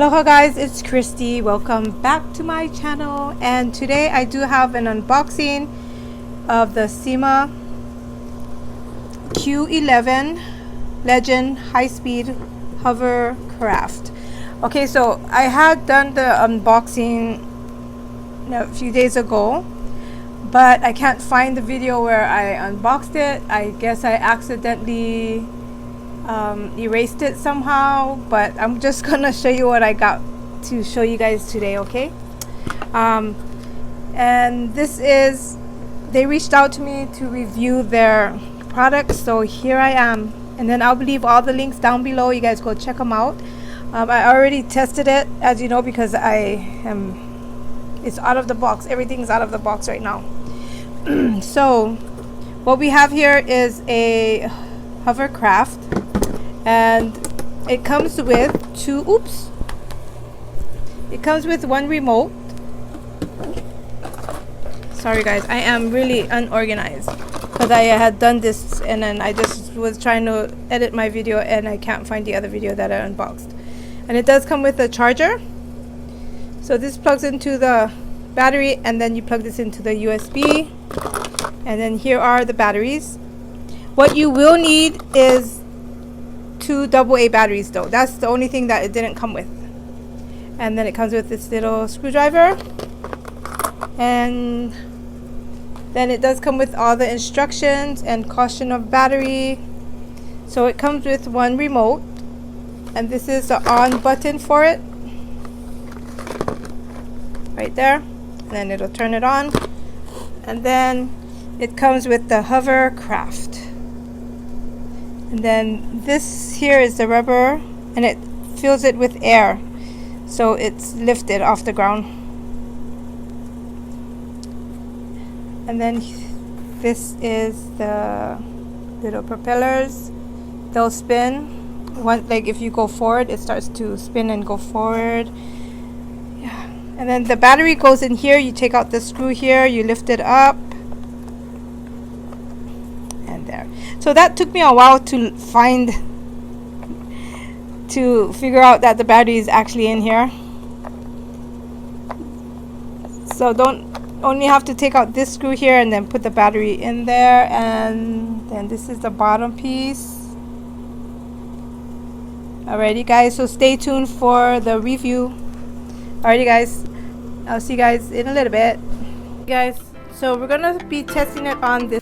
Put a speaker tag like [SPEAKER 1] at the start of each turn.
[SPEAKER 1] Aloha guys, it's Christy. Welcome back to my channel, and today I do have an unboxing of the SYMA Q11 Legend high-speed hovercraft. Okay, so I had done the unboxing a few days ago, but I can't find the video where I unboxed it. I guess I accidentally erased it somehow, but I'm just gonna show you what I got to show you guys today, okay? And this is, they reached out to me to review their products, so here I am, and then I'll leave all the links down below. You guys go check them out. I already tested it, as you know, because it's out of the box. Everything's out of the box right now. So what we have here is a hovercraft, and it comes with it comes with one remote. Sorry guys, I am really unorganized because I had done this and then I just was trying to edit my video and I can't find the other video that I unboxed. And it does come with a charger, so this plugs into the battery, and then you plug this into the USB, and then here are the batteries. What you will need is 2 AA batteries though. That's the only thing that it didn't come with. And then it comes with this little screwdriver, and then it does come with all the instructions and caution of battery. So it comes with one remote, and this is the on button for it right there, and then it'll turn it on. And then it comes with the hovercraft, and then this here is the rubber, and it fills it with air, so it's lifted off the ground. And then this is the little propellers. They'll spin. Like if you go forward, it starts to spin and go forward. Yeah. And then the battery goes in here. You take out the screw here, you lift it up, and there. So that took me a while to figure out that the battery is actually in here. So don't only have to take out this screw here and then put the battery in there. And then this is the bottom piece. Alrighty guys, so stay tuned for the review. Alrighty guys, I'll see you guys in a little bit. Guys, so we're gonna be testing it on this